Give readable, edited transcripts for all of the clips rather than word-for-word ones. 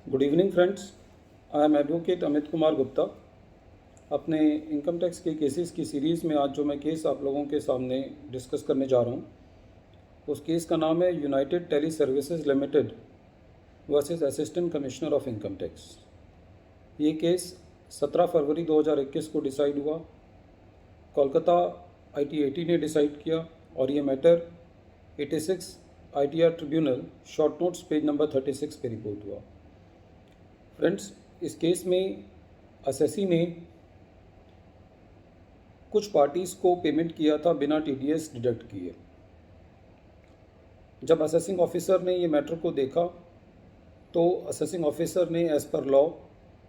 Good evening friends. I am advocate Amit Kumar Gupta. अपने income tax के cases की सीरीज़ में आज जो मैं केस आप लोगों के सामने डिस्कस करने जा रहा हूँ, उस केस का नाम है United Tele Services Limited versus Assistant Commissioner of Income Tax. ये केस 17 फरवरी 2021 को डिसाइड हुआ। कोलकाता ITAT ने डिसाइड किया और ये matter 86 ITR tribunal short notes page number 36 पे रिपोर्ट हुआ। फ्रेंड्स, इस केस में असेसी ने कुछ पार्टीज़ को पेमेंट किया था बिना TDS डिडक्ट किए। जब असेसिंग ऑफिसर ने ये मैटर को देखा तो असेसिंग ऑफिसर ने एज़ पर लॉ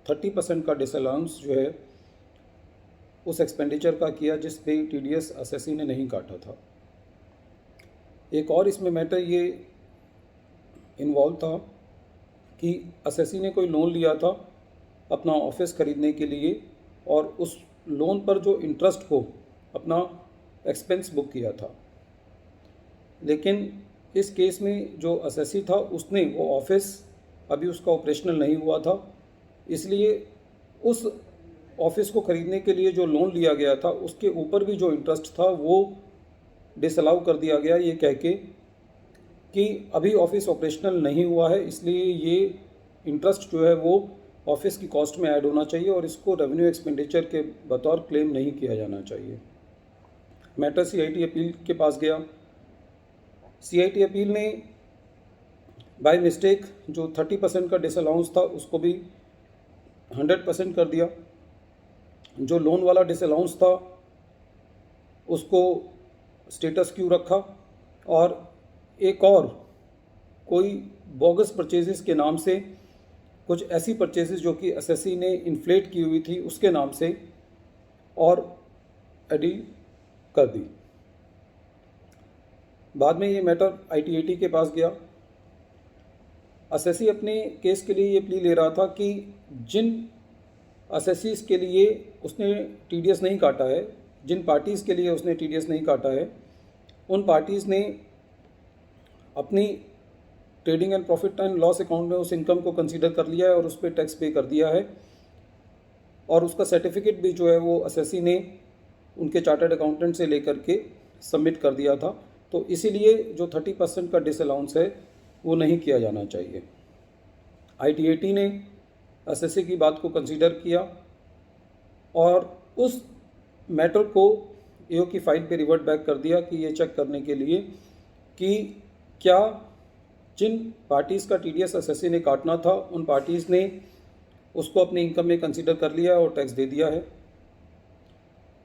30% का डिसअलाउंस जो है उस एक्सपेंडिचर का किया जिस पे TDS असेसी ने नहीं काटा था। एक और इसमें मैटर ये इन्वॉल्व था कि असेसी ने कोई लोन लिया था अपना ऑफिस ख़रीदने के लिए और उस लोन पर जो इंटरेस्ट को अपना एक्सपेंस बुक किया था, लेकिन इस केस में जो असेसी था उसने वो ऑफिस अभी उसका ऑपरेशनल नहीं हुआ था, इसलिए उस ऑफिस को ख़रीदने के लिए जो लोन लिया गया था उसके ऊपर भी जो इंटरेस्ट था वो डिसअलाउ कर दिया गया, ये कह के कि अभी ऑफिस ऑपरेशनल नहीं हुआ है, इसलिए ये इंटरेस्ट जो है वो ऑफिस की कॉस्ट में ऐड होना चाहिए और इसको रेवेन्यू एक्सपेंडिचर के बतौर क्लेम नहीं किया जाना चाहिए। मैटर CIT अपील के पास गया। CIT अपील ने बाय मिस्टेक जो 30% का डिसअलाउंस था उसको भी 100% कर दिया। जो लोन वाला डिसअलाउंस था उसको स्टेटस क्यू रखा और एक और कोई बोगस परचेजेस के नाम से कुछ ऐसी परचेजेस जो कि असेसी ने इन्फ्लेट की हुई थी उसके नाम से और एडी कर दी। बाद में ये मैटर ITAT के पास गया। असेसी अपने केस के लिए ये प्ली ले रहा था कि जिन असेसीज के लिए उसने TDS नहीं काटा है, जिन पार्टीज़ के लिए उसने TDS नहीं काटा है, उन पार्टीज़ ने अपनी trading and profit and loss account में उस इनकम को कंसीडर कर लिया है और उस पर टैक्स पे कर दिया है और उसका सर्टिफिकेट भी जो है वो असेसी ने उनके चार्टर्ड अकाउंटेंट से लेकर के सबमिट कर दिया था। तो इसीलिए जो 30% का डिसअलाउंस है वो नहीं किया जाना चाहिए। ITAT ने असेसी की बात को कंसीडर किया और उस मैटर को AO की फाइल पे रिवर्ट बैक कर दिया कि ये चेक करने के लिए कि क्या जिन पार्टीज़ का TDS असेसी ने काटना था उन पार्टीज़ ने उसको अपनी इनकम में कंसीडर कर लिया और टैक्स दे दिया है।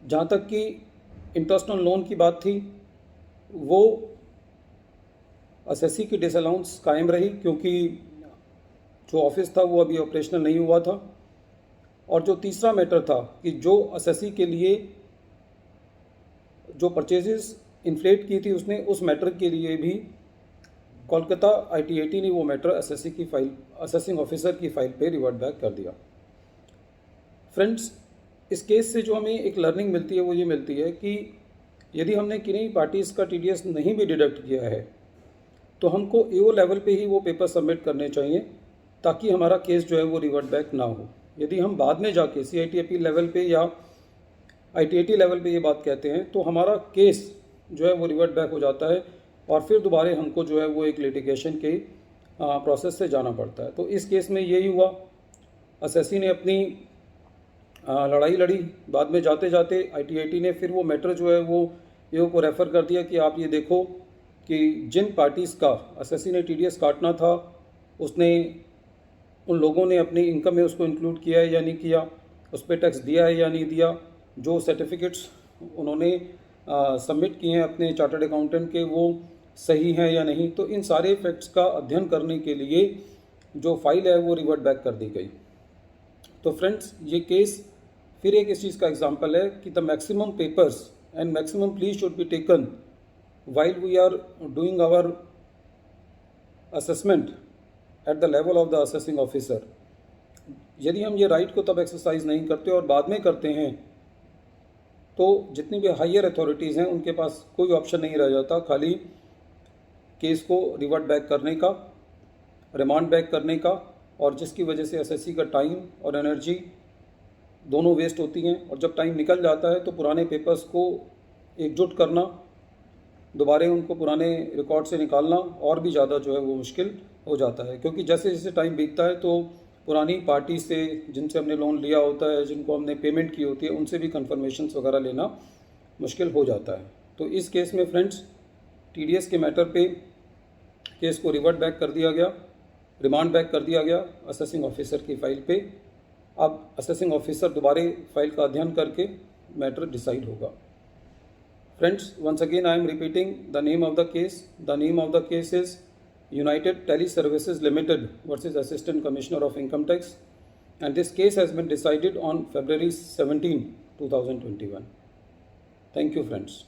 जहाँ तक कि इंटरेस्ट ऑन लोन की बात थी वो असेसी की डिसअलाउंस कायम रही क्योंकि जो ऑफिस था वो अभी ऑपरेशनल नहीं हुआ था। और जो तीसरा मैटर था कि जो असेसी के लिए जो परचेजेस इन्फ्लेट की थी उसने उस मैटर के लिए भी कोलकाता ITAT ने वो मैटर असेसी की फाइल असेसिंग ऑफिसर की फाइल पे रिवर्ट बैक कर दिया। फ्रेंड्स, इस केस से जो हमें एक लर्निंग मिलती है वो ये मिलती है कि यदि हमने किन्हीं पार्टीज़ का TDS नहीं भी डिडक्ट किया है तो हमको AO लेवल पे ही वो पेपर सबमिट करने चाहिए ताकि हमारा केस जो है वो रिवर्ट बैक ना हो। यदि हम बाद में जाके CIT अपील लेवल पे या ITAT लेवल पे ये बात कहते हैं तो हमारा केस जो है वो रिवर्ट बैक हो जाता है और फिर दोबारा हमको जो है वो एक लिटिगेशन के प्रोसेस से जाना पड़ता है। तो इस केस में यही हुआ, असेसी ने अपनी लड़ाई लड़ी। बाद में जाते जाते ITAT ने फिर वो मैटर जो है वो AO को रेफ़र कर दिया कि आप ये देखो कि जिन पार्टीज़ का असेसी ने TDS काटना था उसने उन लोगों ने अपनी इनकम में उसको इंक्लूड किया है या नहीं किया, उस पर टैक्स दिया है या नहीं दिया, जो सर्टिफिकेट्स उन्होंने सबमिट किए हैं अपने चार्टर्ड अकाउंटेंट के वो सही हैं या नहीं। तो इन सारे फैक्ट्स का अध्ययन करने के लिए जो फाइल है वो रिवर्ट बैक कर दी गई। तो फ्रेंड्स, ये केस फिर एक इस चीज़ का एग्जांपल है कि the maximum papers and maximum please should be taken while we are doing our assessment at the level of the assessing officer। यदि हम ये राइट को तब एक्सरसाइज नहीं करते और बाद में करते हैं तो जितनी भी हायर अथॉरिटीज़ हैं उनके पास कोई ऑप्शन नहीं रह जाता खाली केस को रिवर्ट बैक करने का, रिमांड बैक करने का और जिसकी वजह से एसएससी का टाइम और एनर्जी दोनों वेस्ट होती हैं। और जब टाइम निकल जाता है तो पुराने पेपर्स को एकजुट करना, दोबारा उनको पुराने रिकॉर्ड से निकालना और भी ज़्यादा जो है वो मुश्किल हो जाता है, क्योंकि जैसे जैसे टाइम बीतता है तो पुरानी पार्टी से जिनसे हमने लोन लिया होता है, जिनको हमने पेमेंट की होती है, उनसे भी कंफर्मेशंस वगैरह लेना मुश्किल हो जाता है। तो इस केस में फ्रेंड्स टीडीएस के मैटर पे केस को रिवर्ट बैक कर दिया गया, रिमांड बैक कर दिया गया असेसिंग ऑफिसर की फ़ाइल पे। अब असेसिंग ऑफिसर दोबारा फाइल का अध्ययन करके मैटर डिसाइड होगा। Friends, once again I am repeating the name of the case. The name of the case is United Teleservices Limited versus Assistant Commissioner of Income Tax, and this case has been decided on February 17, 2021. Thank you, friends.